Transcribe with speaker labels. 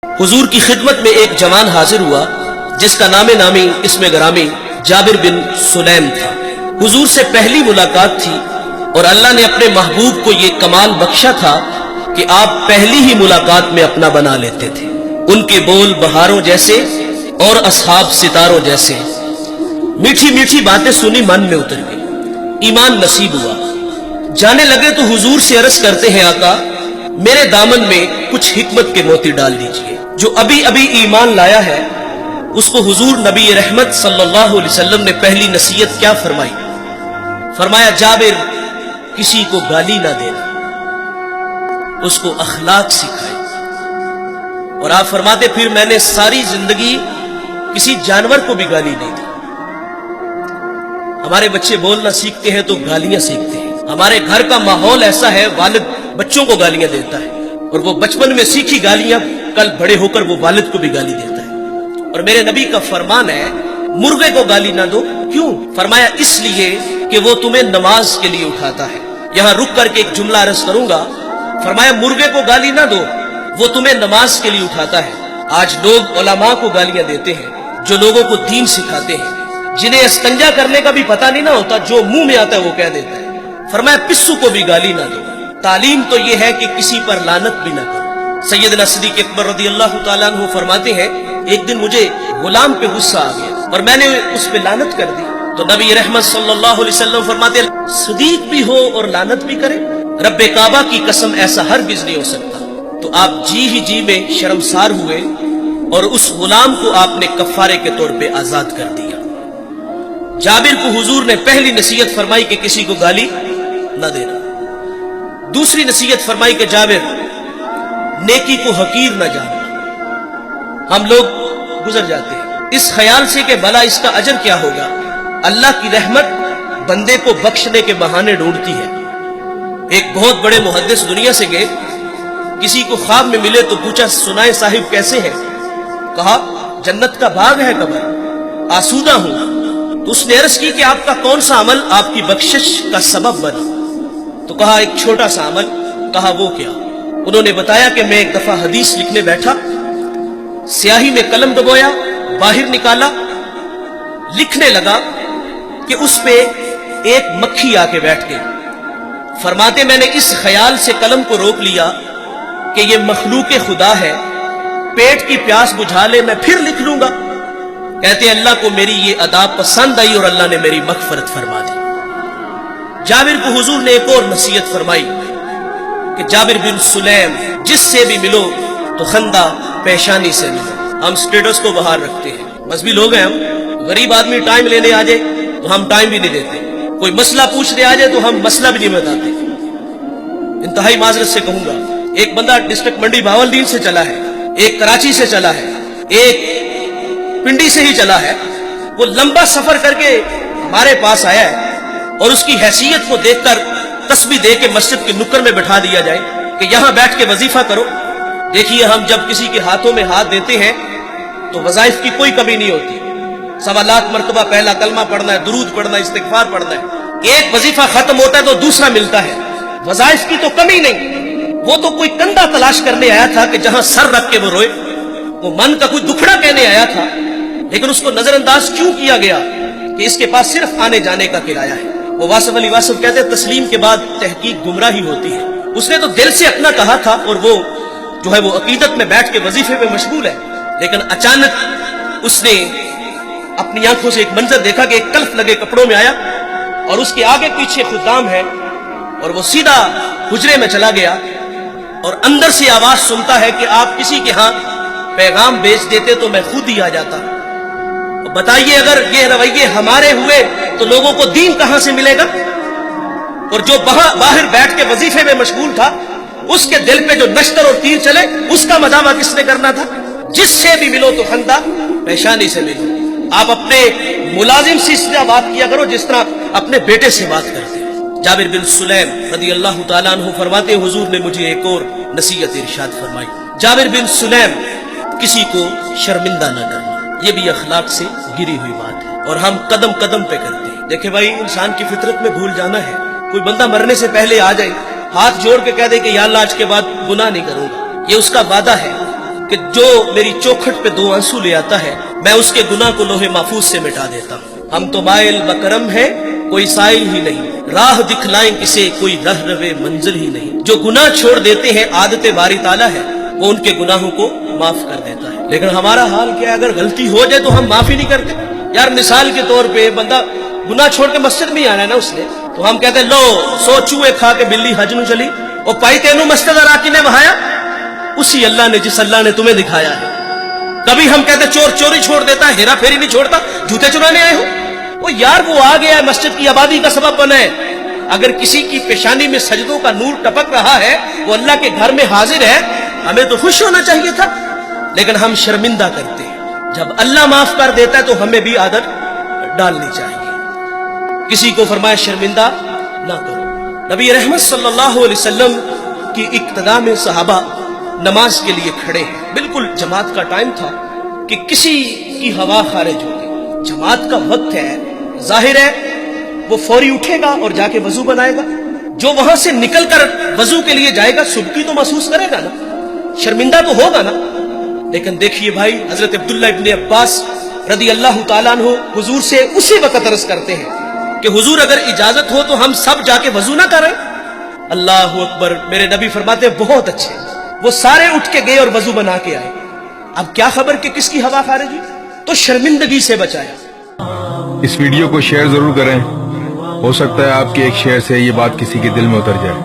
Speaker 1: حضور کی خدمت میں ایک جوان حاضر ہوا جس کا نام نامی اسم گرامی جابر بن سلیم تھا۔ حضور سے پہلی ملاقات تھی اور اللہ نے اپنے محبوب کو یہ کمال بخشا تھا کہ آپ پہلی ہی ملاقات میں اپنا بنا لیتے تھے۔ ان کے بول بہاروں جیسے اور اصحاب ستاروں جیسے، میٹھی میٹھی باتیں سنی من میں اتر گئی، ایمان نصیب ہوا۔ جانے لگے تو حضور سے عرض کرتے ہیں آقا میرے دامن میں کچھ حکمت کے موتی ڈال دیجئے۔ جو ابھی ابھی ایمان لایا ہے اس کو حضور نبی رحمت صلی اللہ علیہ وسلم نے پہلی نصیحت کیا فرمائی؟ فرمایا جابر کسی کو گالی نہ دینا، اس کو اخلاق سکھائے۔ اور آپ فرماتے پھر میں نے ساری زندگی کسی جانور کو بھی گالی نہیں دی۔ ہمارے بچے بولنا سیکھتے ہیں تو گالیاں سیکھتے ہیں۔ ہمارے گھر کا ماحول ایسا ہے والد بچوں کو گالیاں دیتا ہے اور وہ بچپن میں سیکھی گالیاں کل بڑے ہو کر وہ والد کو بھی گالی دیتا ہے۔ اور میرے نبی کا فرمان ہے مرغے کو گالی نہ دو۔ کیوں؟ فرمایا اس لیے کہ وہ تمہیں نماز کے لیے اٹھاتا ہے۔ یہاں رک کر کے ایک جملہ عرض کروں گا، فرمایا مرغے کو گالی نہ دو، وہ تمہیں نماز کے لیے اٹھاتا ہے۔ آج لوگ علماء کو گالیاں دیتے ہیں جو لوگوں کو دین سکھاتے ہیں، جنہیں استنجا کرنے کا بھی پتہ نہیں نہ ہوتا، جو منہ میں آتا ہے وہ کہہ دیتا ہے۔ فرمایا پسو کو بھی گالی نہ دو۔ تعلیم تو یہ ہے کہ کسی پر لعنت بھی نہ کرو۔ سیدنا صدیق اکبر رضی اللہ تعالیٰ عنہ فرماتے ہیں ایک دن مجھے غلام پہ غصہ آ گیا اور میں نے اس پہ لعنت کر دی تو نبی رحمت صلی اللہ علیہ وسلم فرماتے ہیں صدیق بھی ہو اور لعنت بھی کرے؟ رب کعبہ کی قسم ایسا ہرگز نہیں ہو سکتا۔ تو آپ جی میں شرمسار ہوئے اور اس غلام کو آپ نے کفارے کے طور پہ آزاد کر دیا۔ جابر کو حضور نے پہلی نصیحت فرمائی کہ کسی کو گالی نہ دینا۔ دوسری نصیحت فرمائی کہ جابر نیکی کو حقیر نہ جاننا۔ ہم لوگ گزر جاتے ہیں اس خیال سے کہ بھلا اس کا اجر کیا ہوگا۔ اللہ کی رحمت بندے کو بخشنے کے بہانے ڈھونڈتی ہے۔ ایک بہت بڑے محدث دنیا سے گئے، کسی کو خواب میں ملے تو پوچھا سنائے صاحب کیسے ہیں؟ کہا جنت کا باغ ہے قبر، آسودہ ہوں۔ تو اس نے عرض کی کہ آپ کا کون سا عمل آپ کی بخشش کا سبب بنا؟ تو کہا ایک چھوٹا سا عمل۔ کہا وہ کیا؟ انہوں نے بتایا کہ میں ایک دفعہ حدیث لکھنے بیٹھا، سیاہی میں قلم دبویا، باہر نکالا، لکھنے لگا کہ اس پہ ایک مکھی آ کے بیٹھ گئی۔ فرماتے میں نے اس خیال سے قلم کو روک لیا کہ یہ مخلوق خدا ہے، پیٹ کی پیاس بجھا لے میں پھر لکھ لوں گا۔ کہتے اللہ کو میری یہ ادا پسند آئی اور اللہ نے میری مغفرت فرما دی۔ جابر کو حضور نے ایک اور نصیحت فرمائی کہ جابر بن سلیم جس سے بھی ملو تو خندہ پیشانی سے ملو۔ ہم سٹیٹس کو باہر رکھتے ہیں، مذہبی لوگ ہیں ہم، غریب آدمی ٹائم لینے آ جائے تو ہم ٹائم بھی نہیں دیتے، کوئی مسئلہ پوچھنے آ جائے تو ہم مسئلہ بھی نہیں بتاتے۔ انتہائی معذرت سے کہوں گا ایک بندہ ڈسٹرکٹ منڈی بہاولدین سے چلا ہے، ایک کراچی سے چلا ہے، ایک پنڈی سے ہی چلا ہے، وہ لمبا سفر کر کے ہمارے پاس آیا ہے اور اس کی حیثیت کو دیکھ کر تسبیح دے کے مسجد کے نکر میں بٹھا دیا جائے کہ یہاں بیٹھ کے وظیفہ کرو۔ دیکھیے ہم جب کسی کے ہاتھوں میں ہاتھ دیتے ہیں تو وظائف کی کوئی کمی نہیں ہوتی، 1.25 لاکھ مرتبہ پہلا کلمہ پڑھنا ہے، درود پڑھنا ہے، استغفار پڑھنا ہے، ایک وظیفہ ختم ہوتا ہے تو دوسرا ملتا ہے، وظائف کی تو کمی نہیں۔ وہ تو کوئی کندھا تلاش کرنے آیا تھا کہ جہاں سر رکھ کے وہ روئے، وہ من کا کوئی دکھڑا کہنے آیا تھا، لیکن اس کو نظر انداز کیوں کیا گیا کہ اس کے پاس صرف آنے جانے کا کرایہ ہے۔ وہ واصف علی واصف کہتے ہیں تسلیم کے بعد تحقیق گمراہی ہوتی ہے۔ اس نے تو دل سے اپنا کہا تھا اور وہ جو ہے وہ عقیدت میں بیٹھ کے وظیفے پہ مشغول ہے، لیکن اچانک اس نے اپنی آنکھوں سے ایک منظر دیکھا کہ ایک کلف لگے کپڑوں میں آیا اور اس کے آگے پیچھے خدام ہے اور وہ سیدھا حجرے میں چلا گیا اور اندر سے آواز سنتا ہے کہ آپ کسی کے ہاں پیغام بیچ دیتے تو میں خود ہی آ جاتا۔ بتائیے اگر یہ رویے ہمارے ہوئے تو لوگوں کو دین کہاں سے ملے گا؟ اور جو باہر بیٹھ کے وظیفے میں مشغول تھا اس کے دل پہ جو نشتر اور تیر چلے اس کا مداوع کس نے کرنا تھا؟ جس سے بھی ملو تو خندہ پیشانی سے ملو۔ آپ اپنے ملازم سے اس طرح بات کیا کرو جس طرح اپنے بیٹے سے بات کرتے ہیں۔ جابر بن سلیم رضی اللہ تعالیٰ عنہ فرماتے ہیں حضور نے مجھے ایک اور نصیحت ارشاد فرمائی، جابر بن سلیم کسی کو شرمندہ نہ کرنا۔ یہ بھی اخلاق سے گری ہوئی بات ہے اور ہم قدم قدم پہ کرتے ہیں۔ دیکھیں بھائی انسان کی فطرت میں بھول جانا ہے۔ کوئی بندہ مرنے سے پہلے آ جائے ہاتھ جوڑ کے کہہ دے کہ یا اللہ آج کے بعد گناہ نہیں کروں گا، یہ اس کا وعدہ ہے، کہ جو میری چوکھٹ پہ 2 آنسو لے آتا ہے میں اس کے گناہ کو لوہے محفوظ سے مٹا دیتا ہوں. ہم تو مائل بکرم ہے کوئی سائل ہی نہیں, راہ دکھلائیں کسے کوئی رہ روے منزل ہی نہیں. جو گناہ چھوڑ دیتے ہیں عادت باری تعالیٰ ہے وہ ان کے گناہوں کو معاف کر دیتا ہے. لیکن ہمارا حال کیا ہے, اگر غلطی ہو جائے تو ہم معافی نہیں کرتے. یار مثال کے طور پہ بندہ گناہ چھوڑ کے مسجد میں ہی آنا ہے نا اس نے, تو ہم کہتے ہیں لو 100 چوہے کھا کے بلی حج نو چلی اور پائی تینوں مسجد اراکی نے بہایا, اسی اللہ نے جس اللہ نے تمہیں دکھایا ہے. کبھی ہم کہتے چور چوری چھوڑ دیتا ہے, ہیرا پھیری نہیں چھوڑتا, جوتے چرانے آئے ہو. وہ یار وہ آ گیا ہے مسجد کی آبادی کا سبب بنا ہے. اگر کسی کی پیشانی میں سجدوں کا نور ٹپک رہا ہے وہ اللہ کے گھر میں حاضر ہے, ہمیں تو خوش ہونا چاہیے تھا. لیکن ہم شرمندہ کرتے ہیں. جب اللہ معاف کر دیتا ہے تو ہمیں بھی عادت ڈالنی چاہیے. کسی کو فرمایا شرمندہ نہ کرو. نبی رحمت صلی اللہ علیہ وسلم کی اقتداء میں صحابہ نماز کے لیے کھڑے ہیں. بالکل جماعت کا ٹائم تھا کہ کسی کی ہوا خارج ہو گئی. جماعت کا وقت ہے, ظاہر ہے وہ فوری اٹھے گا اور جا کے وضو بنائے گا. جو وہاں سے نکل کر وضو کے لیے جائے گا سبکی تو محسوس کرے گا نا, شرمندہ تو ہوگا نا. لیکن دیکھیے بھائی, حضرت عبداللہ ابن عباس رضی اللہ تعالیٰ عنہ حضور سے اسی وقت عرض کرتے ہیں کہ حضور اگر اجازت ہو تو ہم سب جا کے وضو نہ کریں. اللہ اکبر. میرے نبی فرماتے ہیں بہت اچھے. وہ سارے اٹھ کے گئے اور وضو بنا کے آئے. اب کیا خبر کہ کس کی ہوا خارج ہوئی, تو شرمندگی سے بچایا.
Speaker 2: اس ویڈیو کو شیئر ضرور کریں, ہو سکتا ہے آپ کے ایک شیئر سے یہ بات کسی کے دل میں اتر جائے.